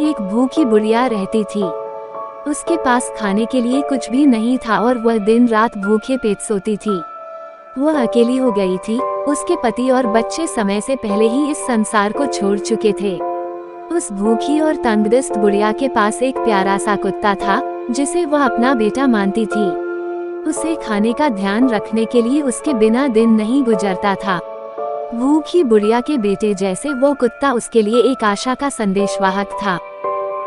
एक भूखी बुढ़िया रहती थी। उसके पास खाने के लिए कुछ भी नहीं था और वह दिन रात भूखे पेट सोती थी। वह अकेली हो गई थी। उसके पति और बच्चे समय से पहले ही इस संसार को छोड़ चुके थे। उस भूखी और तंगदस्त बुढ़िया के पास एक प्यारा सा कुत्ता था जिसे वह अपना बेटा मानती थी। उसे खाने का ध्यान रखने के लिए उसके बिना दिन नहीं गुजरता था। भूखी बुढ़िया के बेटे जैसे वो कुत्ता उसके लिए एक आशा का संदेशवाहक था।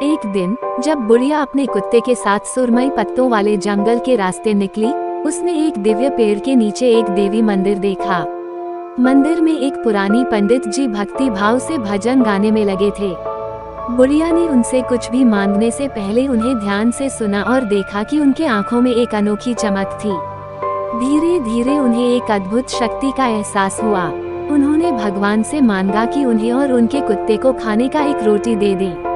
एक दिन जब बुढ़िया अपने कुत्ते के साथ सुरमई पत्तों वाले जंगल के रास्ते निकली, उसने एक दिव्य पेड़ के नीचे एक देवी मंदिर देखा। मंदिर में एक पुरानी पंडित जी भक्ति भाव से भजन गाने में लगे थे। बुढ़िया ने उनसे कुछ भी मांगने से पहले उन्हें ध्यान से सुना और देखा कि उनके आंखों में एक अनोखी चमक थी। धीरे धीरे उन्हें एक अद्भुत शक्ति का एहसास हुआ। उन्होंने भगवान से मांगा कि उन्हें और उनके कुत्ते को खाने का एक रोटी दे दें।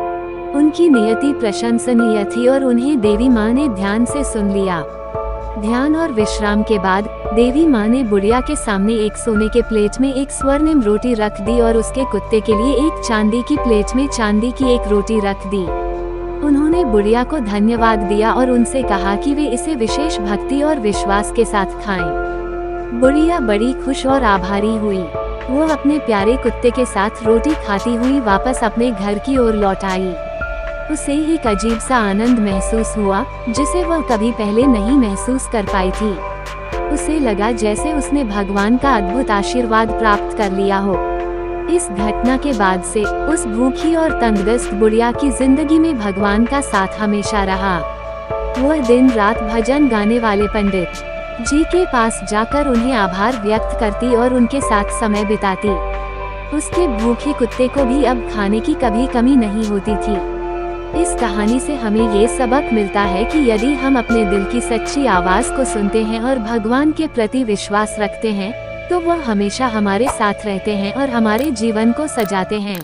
उनकी नियति प्रशंसनीय थी और उन्हें देवी माँ ने ध्यान से सुन लिया। ध्यान और विश्राम के बाद देवी माँ ने बुढ़िया के सामने एक सोने के प्लेट में एक स्वर्णिम रोटी रख दी और उसके कुत्ते के लिए एक चांदी की प्लेट में चांदी की एक रोटी रख दी। उन्होंने बुढ़िया को धन्यवाद दिया और उनसे कहा कि वे इसे विशेष भक्ति और विश्वास के साथ खाएं। बुढ़िया बड़ी खुश और आभारी हुई। वो अपने प्यारे कुत्ते के साथ रोटी खाती हुई वापस अपने घर की ओर लौट आई। उसे एक अजीब सा आनंद महसूस हुआ जिसे वह कभी पहले नहीं महसूस कर पाई थी। उसे लगा जैसे उसने भगवान का अद्भुत आशीर्वाद प्राप्त कर लिया हो। इस घटना के बाद से उस भूखी और तंगदस्त बुढ़िया की जिंदगी में भगवान का साथ हमेशा रहा। वह दिन रात भजन गाने वाले पंडित जी के पास जाकर उन्हें आभार व्यक्त करती और उनके साथ समय बिताती। उसके भूखे कुत्ते को भी अब खाने की कभी कमी नहीं होती थी। इस कहानी से हमें ये सबक मिलता है कि यदि हम अपने दिल की सच्ची आवाज को सुनते हैं और भगवान के प्रति विश्वास रखते हैं, तो वह हमेशा हमारे साथ रहते हैं और हमारे जीवन को सजाते हैं।